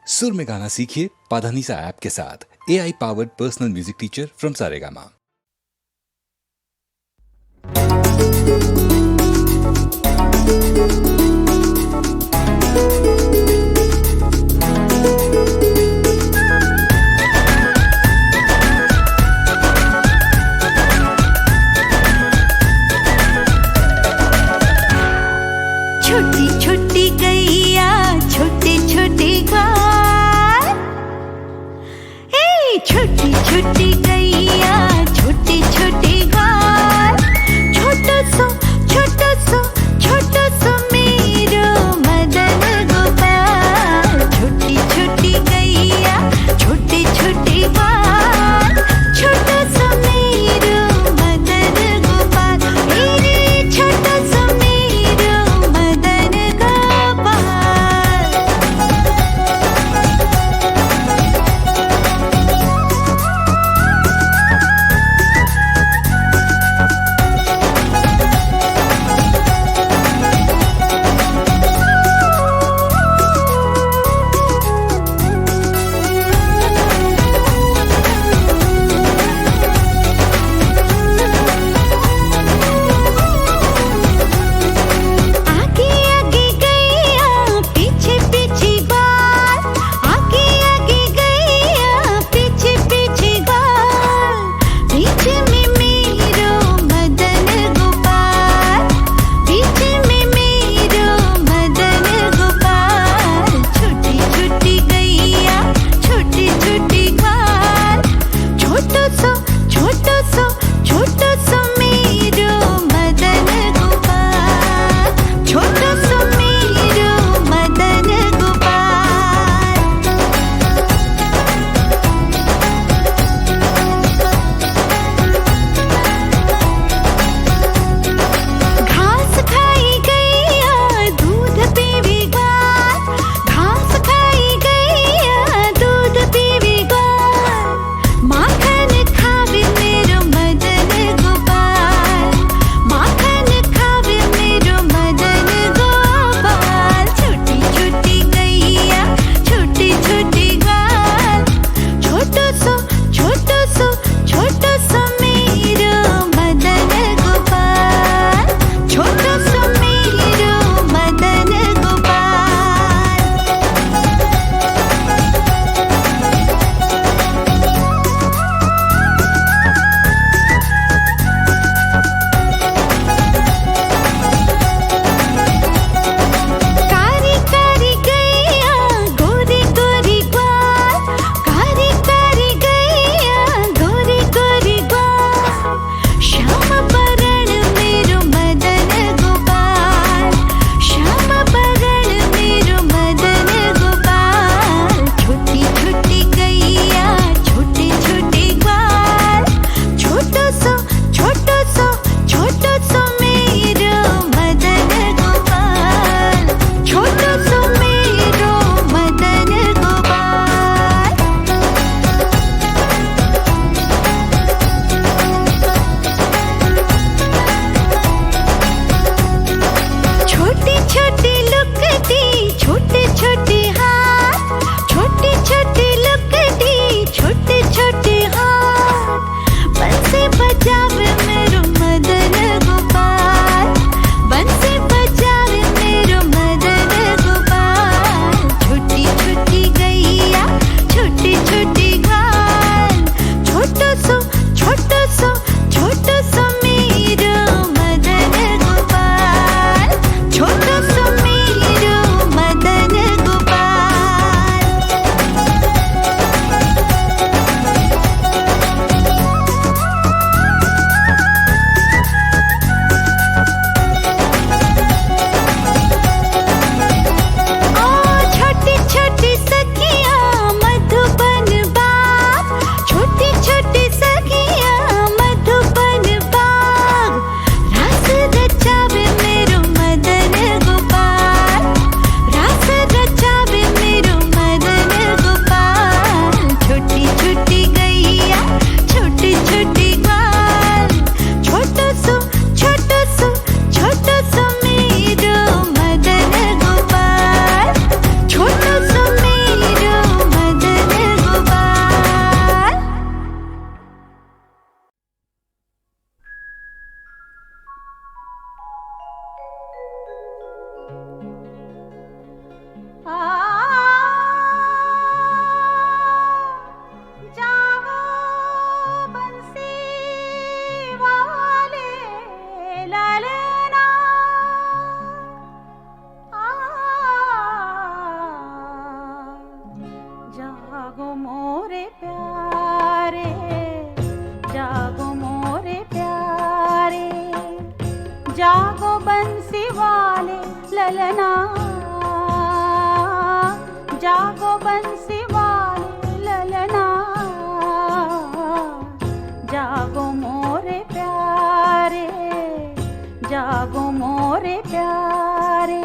सुर में गाना सीखिए पाधानीसा ऐप के साथ। AI powered personal music teacher from Saregama. छोटी छोटी गैया छोटे छोटे गाय, छोटी छोटी गैया छोटे छोटे गाय, छोटा सा प्यारे, जागो मोरे प्यारे, जागो बंसी वाले ललना, जागो बंसी वाले ललना, जागो मोरे प्यारे, जागो मोरे प्यारे।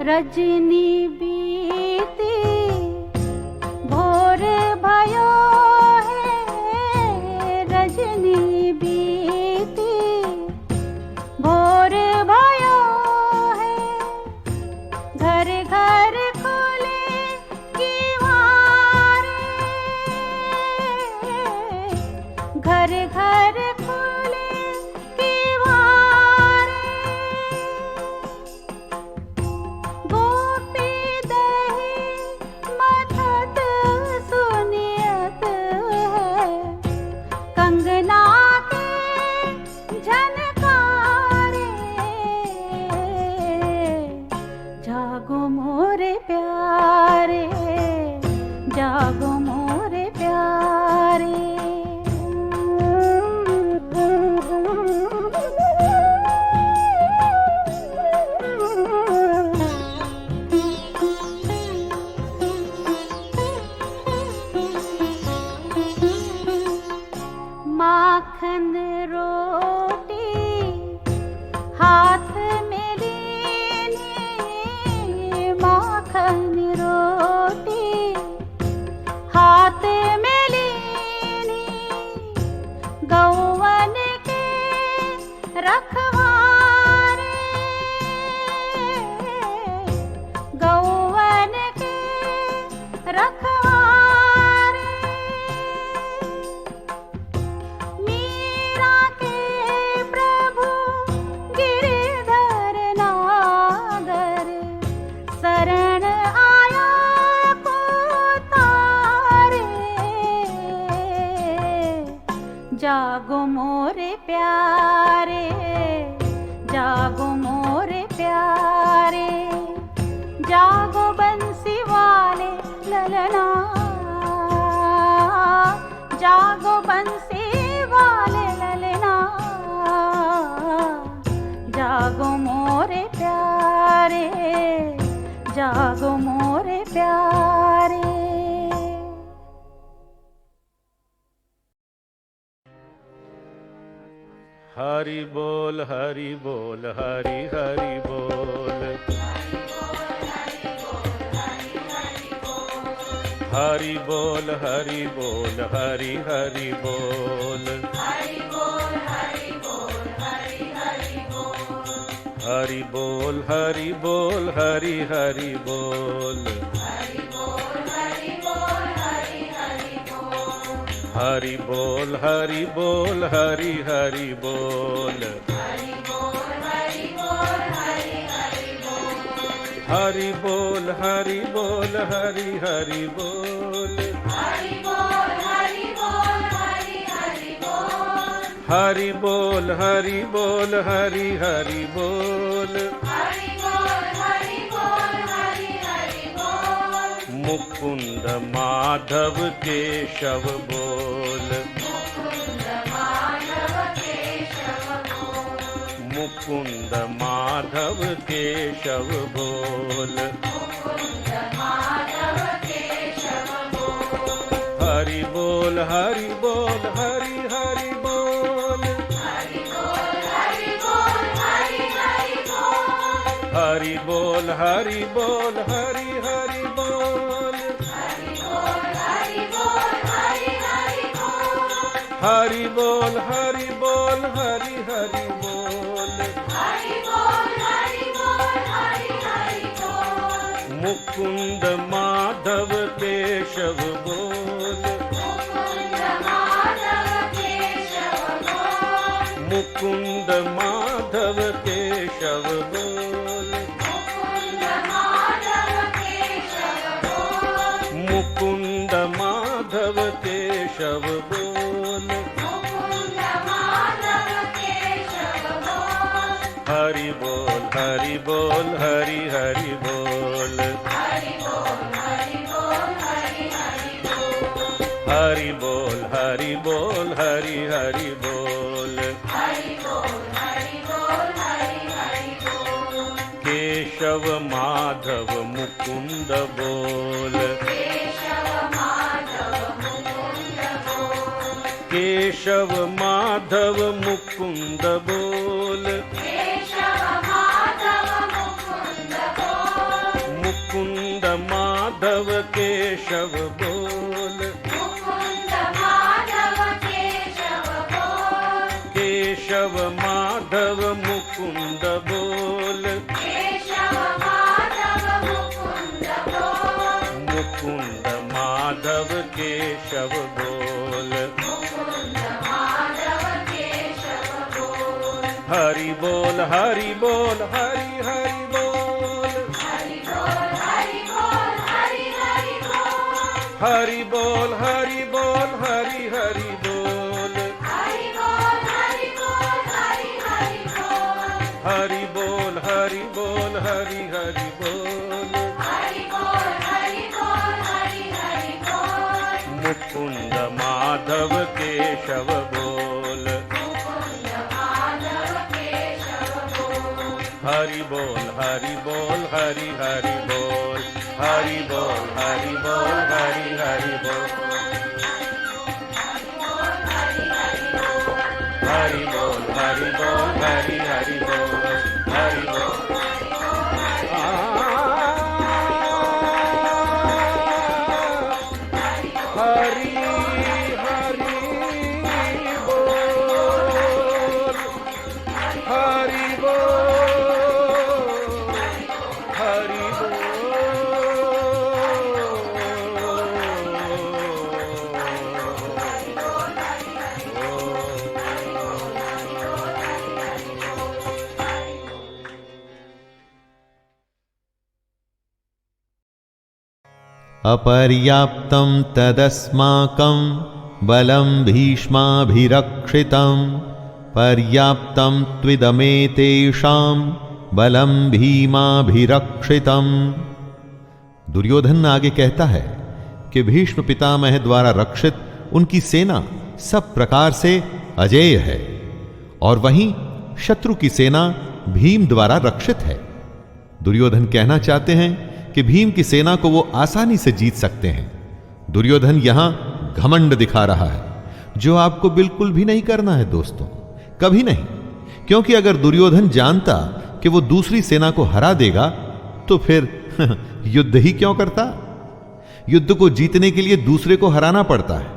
रजनी बीती भोर भयो है, रजनी बीती भोर भयो है, घर घर खोले किवारे, घर घर खोले किवारे, गोपी दही मथत सुनियत है, कंगना के झनकारे, जागो मोरे प्यारे, जागो मोरे प्यारे। माखन रोटी हाथ में लेनी, माखन रोटी हाथ में लेनी, गौवन के रखवारे, गौवन के रखवारे, मीरा के प्रभु गिरधर नागर, शरण आया को तारे, जागो मोरे प्यारे, जागो मोरे प्यारे, जागो बंसी वाले ललना, जागो बंसी वाले ललना, जागो मोरे प्यारे, जागो मोरे प्यारे। हरि बोल हरि बोल हरि हरि बोल, हरि बोल हरि बोल हरि हरि बोल, हरि बोल हरि बोल हरि हरि बोल, हरि बोल हरि बोल हरि हरि बोल, हरि बोल हरि बोल हरि हरि बोल, हरि बोल हरि बोल हरि हरि बोल, हरि बोल हरि बोल हरि हरि बोल, मुकुंद माधव केशव बोल, मुकुंद माधव केशव बोल, हरि बोल हरि बोल हरि हरि बोल, हरि बोल हरि बोल हरि हरि बोल, हरि बोल हरि बोल हरि हरि बोल, हरि बोल हरि बोल हरि हरि बोल, मुकुंद माधव केशव बोल, मुकुंद माधव केशव बोल, मुकुंद माधव केशव बोल, हरि बोल हरि बोल हरि हरि बोल, हरि बोल हरि बोल हरि हरि बोल, केशव माधव मुकुंद बोल, केशव माधव मुकुंद बोल, मुकुंद माधव केशव बोल, केशव माधव मुकुंद बोल, मुकुंद माधव केशव बोल, हरि बोल हरि बोल हरि हरि बोल, हरि बोल हरि बोल हरि हरि बोल, हरि बोल हरि बोल हरि हरि बोल, हरि बोल हरि बोल हरि हरि बोल, हरि बोल हरि बोल हरि हरि बोल, हरि बोल हरि बोल हरि हरि बोल, मुकुंद माधव केशव बोल, हरि बोल हरि बोल हरि हरि बोल, हरि बोल हरि बोल हरि हरि बोल, हरि बोल हरि बोल हरि हरि बोल, हरि बोल हरि हरि बोल, हरि बोल हरि अपर्याप्तं तदस्माकं बलं भीष्माभिरक्षितं, पर्याप्तं त्विदमेतेषां बलं भीमाभिरक्षितम्। दुर्योधन आगे कहता है कि भीष्म पितामह द्वारा रक्षित उनकी सेना सब प्रकार से अजेय है, और वहीं शत्रु की सेना भीम द्वारा रक्षित है। दुर्योधन कहना चाहते हैं कि भीम की सेना को वो आसानी से जीत सकते हैं। दुर्योधन यहां घमंड दिखा रहा है, जो आपको बिल्कुल भी नहीं करना है दोस्तों, कभी नहीं। क्योंकि अगर दुर्योधन जानता कि वो दूसरी सेना को हरा देगा तो फिर युद्ध ही क्यों करता। युद्ध को जीतने के लिए दूसरे को हराना पड़ता है।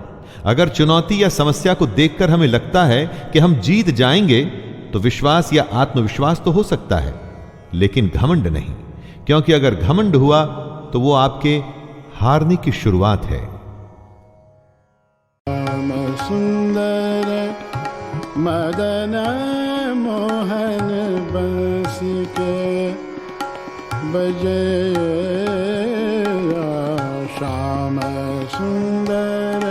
अगर चुनौती या समस्या को देखकर हमें लगता है कि हम जीत जाएंगे तो विश्वास या आत्मविश्वास तो हो सकता है, लेकिन घमंड नहीं। क्योंकि अगर घमंड हुआ तो वो आपके हारने की शुरुआत है। सुंदर मदन मोहन बंसी के बजे, श्याम सुंदर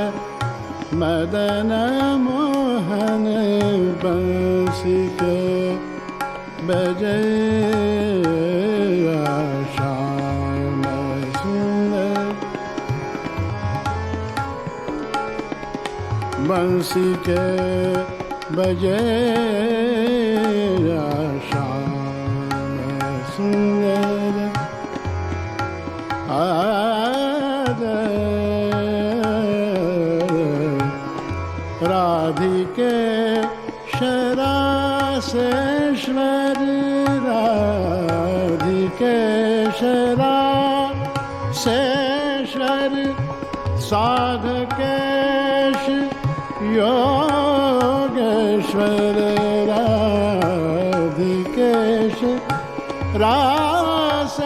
मदन मोहन बंसी के बजे, श्याम सुंदर बंसी के बजे, श्याम सुंदर राधिके शरासेश्वर, राधिके शरासेश्वर, साधकेश योगेश्वर, राधिकेश रासेश्वर,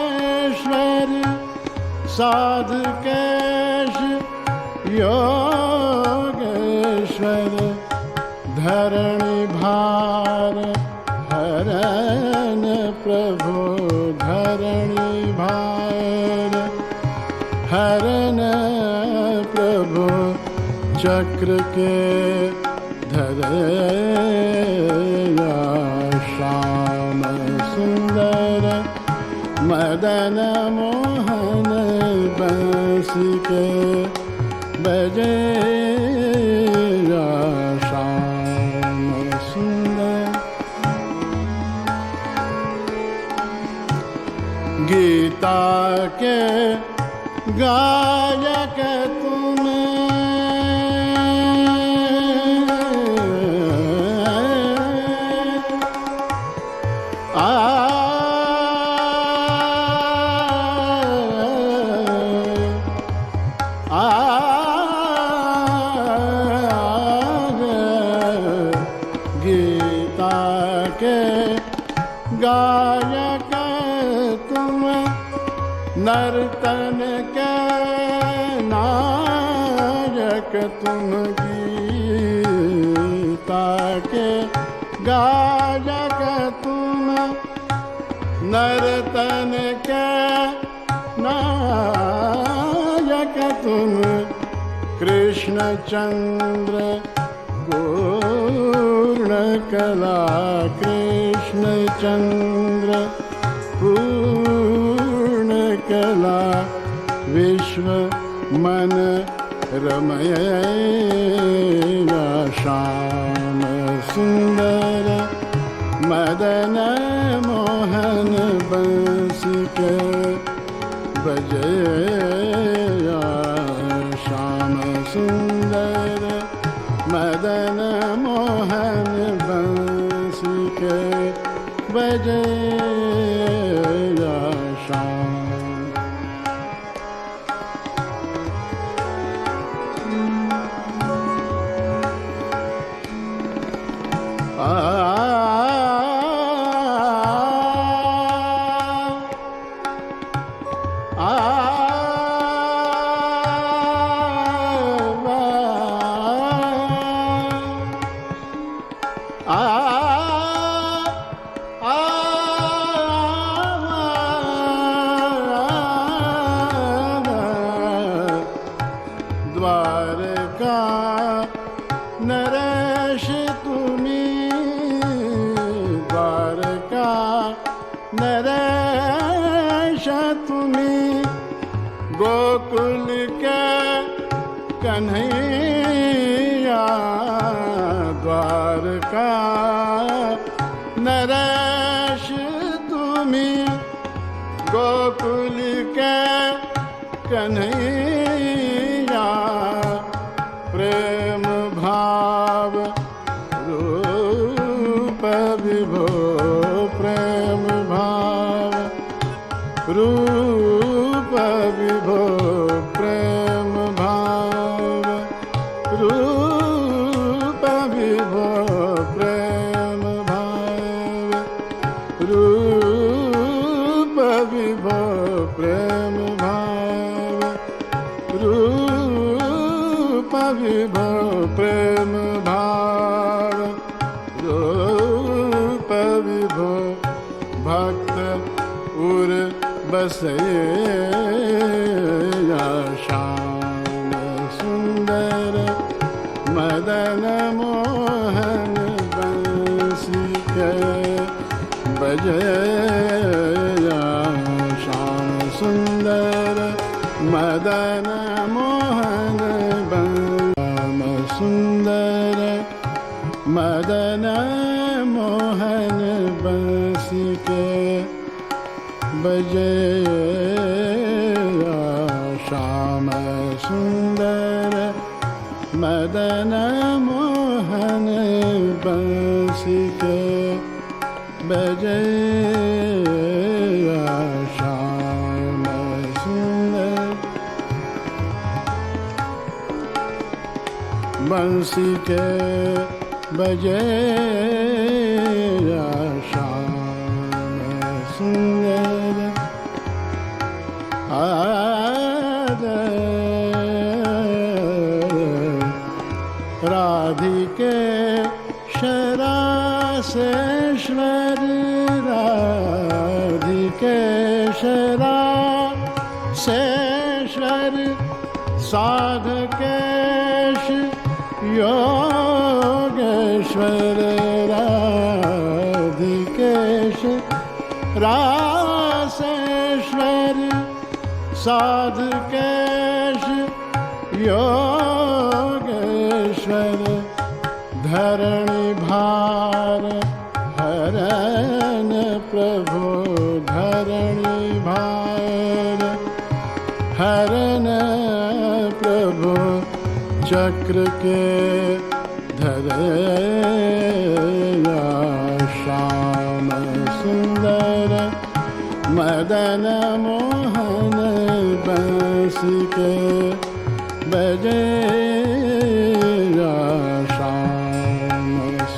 साधकेश योगेश्वर, धरणि भार हरन प्रभु, धरणि भार हरन प्रभु, चक्र के धरया श्याम सुंदर मदन मोहन बंसी के बजे श्याम सुंदर। गीता के गायक तुम गीता के गायक तुम नर्तन के नायक तुम। गीता के गायक तुम नर्तन के नायक तुम। कृष्ण चंद्र पूर्ण कला कृष्ण चंद्र पूर्ण कला विश्व मन रमय श्याम सुंदर मदन मोहन बंसी के बजे श्याम सुंदर मदन मोहन बंसी के बजे श्याम। द्वारका नरेश तुमी द्वारका नरेश तुमी गोकुल के कन्हैया द्वारका नरेश तुमी गोकुल के कन्हैया। प्रेम भाव रूप विभो प्रेम भाव रूप विभो प्रेम भाव रूप विभो प्रेम भाव रूप विभो प्रेम भाव रूप विभो प्रेम भाव रूप विभो भक्त उर बसे श्याम सुंदर मदन मोहन बंसी के बजे श्याम सुंदर मदन मोहन श्याम सुंदर मदन मोहन बंसी के बजे श्याम सुंदर मदन मोहन बंसी के बजे श्याम सुंदर बंसी के बजे श्याम सुंदर राधिके शरासेश्वर राधिके शरासेश्वर साधकेश योगेश्वर राधिकेश रासेश्वर साधकेश योगेश्वर धरणि भार हरन प्रभु धरणि भार हरन प्रभु चक्र के धरया श्याम सुंदर मदन मोहन बंस के बजे श्याम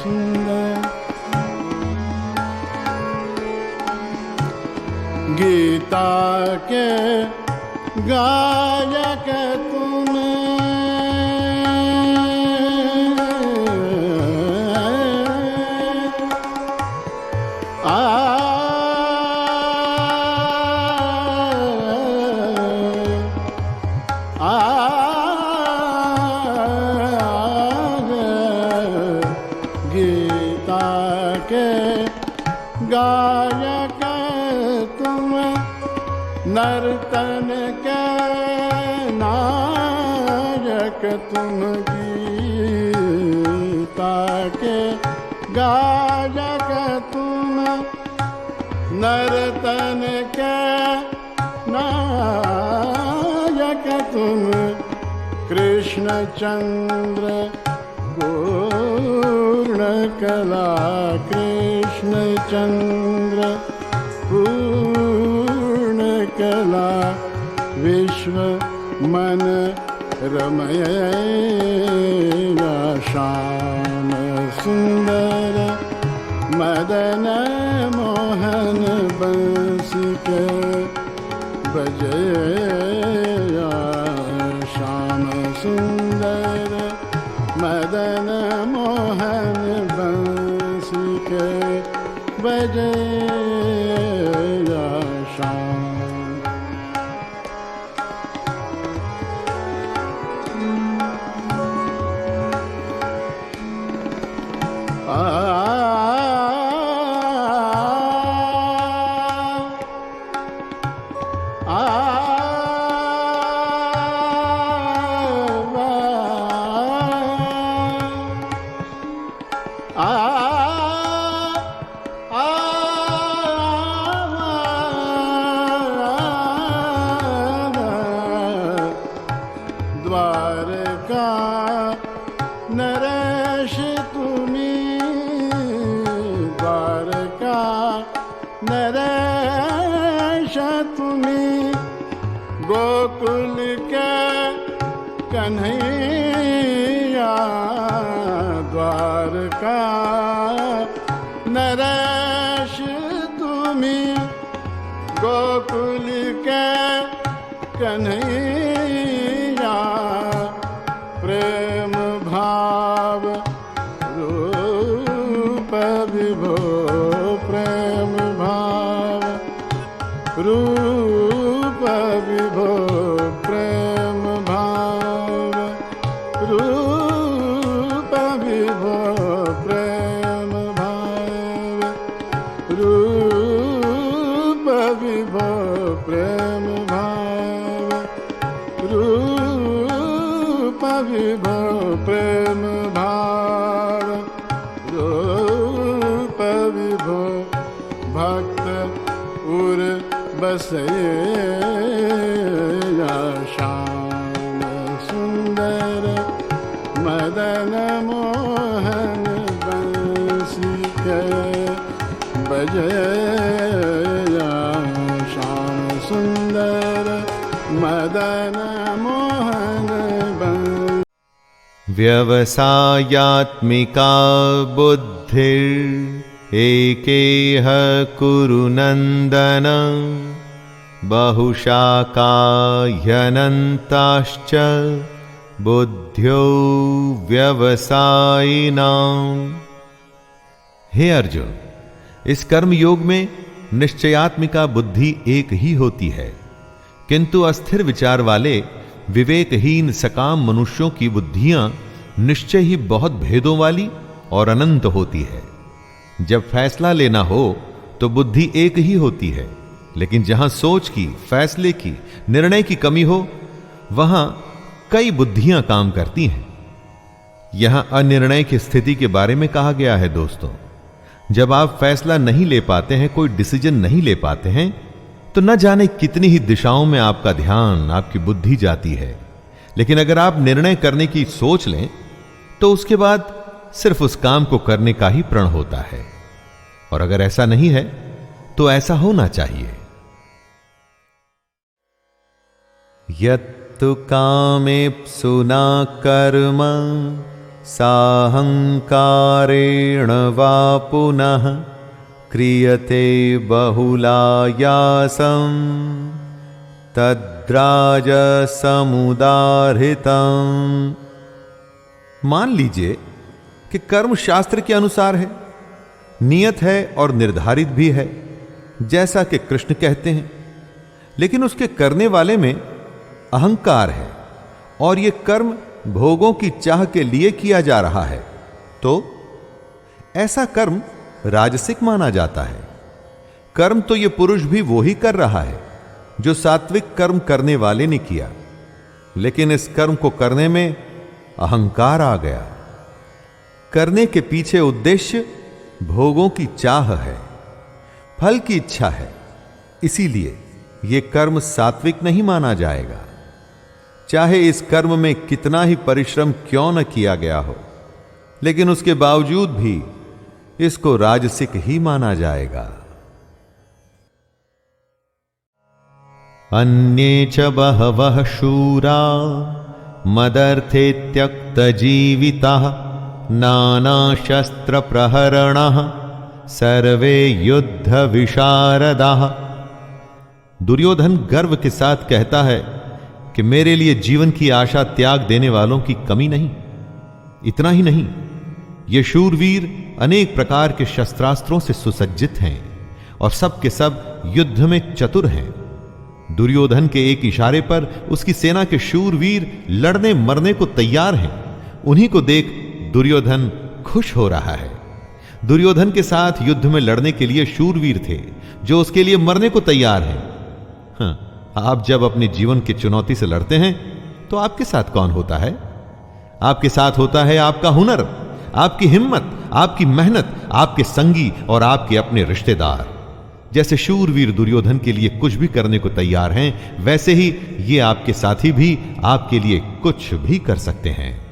सुंदर गीता के गायक तुम गीता के गायक तुम नर्तन के नायक तुम गीता के गायक तुम नर्तन के नायक तुम कृष्ण चंद्र पूर्ण कला कृष्ण चंद्र पूर्ण कला विश्व मन रमय श्याम सुंदर मदन मोहन बंस के बजे श्याम सुंदर मदन मोहन बंस के बजे श्याम द्वारका नरेश तुम्ही द्वारका नरेश तुम्ही गोकुल के कन्हैया द्वारका नरेश तुम्ही गोकुल के कन्हैया प्रेम भाव रूप विभो प्रेम भाव रूप विभो प्रेम भाव रूप विभो प्रेम भाव रूप विभो प्रेम भाव रूप विभो प्रेम भाव रूप विभो भक्त उर बसैया श्याम सुंदर मदन मोहन बंसी के बजया श्याम सुंदर मदन मोहन बंसी। व्यवसायात्मिका बुद्धिर् एकेह कुरु नन्दन बहुशाखाह्यनन्ताश्च बुद्ध्यो व्यवसायिनाम्। हे अर्जुन, इस कर्म योग में निश्चयात्मिका बुद्धि एक ही होती है, किंतु अस्थिर विचार वाले विवेकहीन सकाम मनुष्यों की बुद्धियां निश्चय ही बहुत भेदों वाली और अनंत होती है। जब फैसला लेना हो तो बुद्धि एक ही होती है, लेकिन जहां सोच की, फैसले की, निर्णय की कमी हो वहां कई बुद्धियां काम करती हैं। यहां अनिर्णय की स्थिति के बारे में कहा गया है। दोस्तों, जब आप फैसला नहीं ले पाते हैं, कोई डिसीजन नहीं ले पाते हैं, तो न जाने कितनी ही दिशाओं में आपका ध्यान, आपकी बुद्धि जाती है। लेकिन अगर आप निर्णय करने की सोच लें तो उसके बाद सिर्फ उस काम को करने का ही प्रण होता है। और अगर ऐसा नहीं है तो ऐसा होना चाहिए। यत्तु कामेप्सुना कर्म साहंकारेण वा पुनः क्रियते बहुलायासं तद्राजसमुदाहृतम्। मान लीजिए कि कर्म शास्त्र के अनुसार है, नियत है और निर्धारित भी है, जैसा कि कृष्ण कहते हैं, लेकिन उसके करने वाले में अहंकार है और यह कर्म भोगों की चाह के लिए किया जा रहा है, तो ऐसा कर्म राजसिक माना जाता है। कर्म तो यह पुरुष भी वो ही कर रहा है जो सात्विक कर्म करने वाले ने किया, लेकिन इस कर्म को करने में अहंकार आ गया। करने के पीछे उद्देश्य भोगों की चाह है, फल की इच्छा है, इसीलिए यह कर्म सात्विक नहीं माना जाएगा, चाहे इस कर्म में कितना ही परिश्रम क्यों न किया गया हो। लेकिन उसके बावजूद भी इसको राजसिक ही माना जाएगा। अन्ये च बहवः शूरा मदर्थे त्यक्तजीविताः नानाशस्त्रप्रहरणाः सर्वे युद्ध विशारदाः। दुर्योधन गर्व के साथ कहता है कि मेरे लिए जीवन की आशा त्याग देने वालों की कमी नहीं। इतना ही नहीं, ये शूरवीर अनेक प्रकार के शस्त्रास्त्रों से सुसज्जित हैं और सब के सब युद्ध में चतुर हैं। दुर्योधन के एक इशारे पर उसकी सेना के शूरवीर लड़ने मरने को तैयार हैं। उन्हीं को देख दुर्योधन खुश हो रहा है। दुर्योधन के साथ युद्ध में लड़ने के लिए शूरवीर थे जो उसके लिए मरने को तैयार हैं। हाँ, आप जब अपने जीवन की चुनौती से लड़ते हैं तो आपके साथ कौन होता है? आपके साथ होता है आपका हुनर, आपकी हिम्मत, आपकी मेहनत, आपके संगी और आपके अपने रिश्तेदार। जैसे शूरवीर दुर्योधन के लिए कुछ भी करने को तैयार हैं, वैसे ही ये आपके साथी भी आपके लिए कुछ भी कर सकते हैं।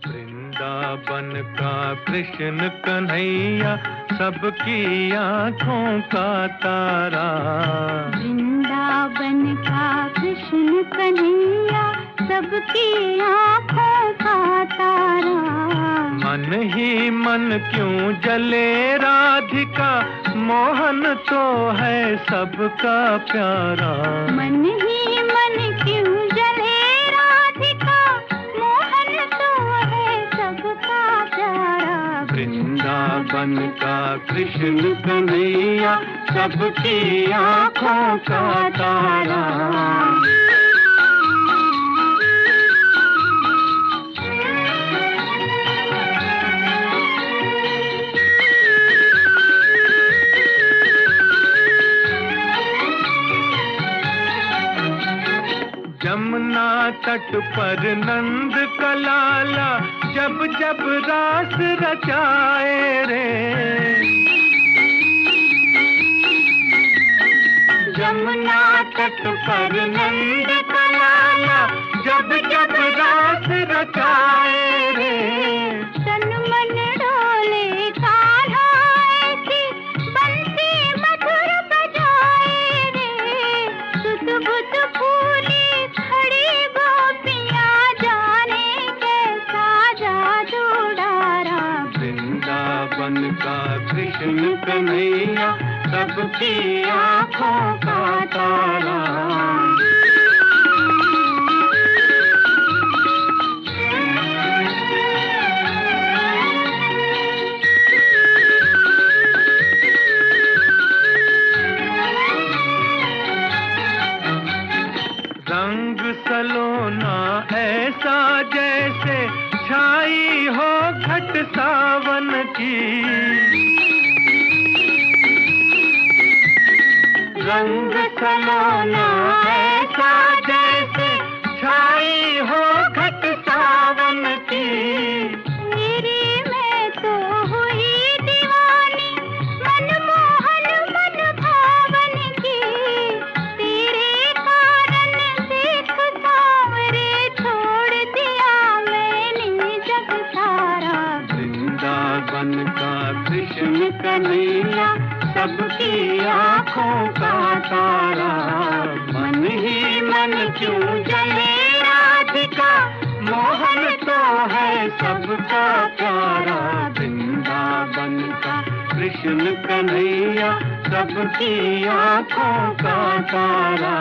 वृंदावन का कृष्ण कन्हैया सबकी आंखों का तारा। वृंदावन का कृष्ण कन्हैया सबकी आंखों का तारा। मन ही मन क्यों जले राधिका, मोहन तो है सबका प्यारा। मन ही मन क्यों जले राधिका, मोहन तो है सबका प्यारा। वृंदावन का कृष्ण कन्हैया सबकी आंखों का तारा। जमुना तट पर नंद का लाला जब जब रास रचाए रे। जमुना तट पर नंद का लाला जब जब रास रचाए रे। तन मन डोले कान्हा ऐसी बंसी मधुर बजाए रे। सुध बुध फूली खड़ी गोपियां जाने कैसा जादू डारा। वृंदावन का कृष्ण कन्हैया सबकी आंखों का तारा। घट सावन की, रंग सलोना ऐसा जैसे छाई हो घट सावन की। तेरी मैं तो हुई दीवानी, मनमोहन मन भावन की। तेरे कारण देख सांवरे छोड़ दिया मैंने जग सारा। वृंदावन का कृष्ण कन्हैया सबकी आंखों का तारा। मन ही मन क्यों जले राधिका, मोहन तो है सबका प्यारा। वृंदावन का कृष्ण कन्हैया सबकी आंखों का तारा।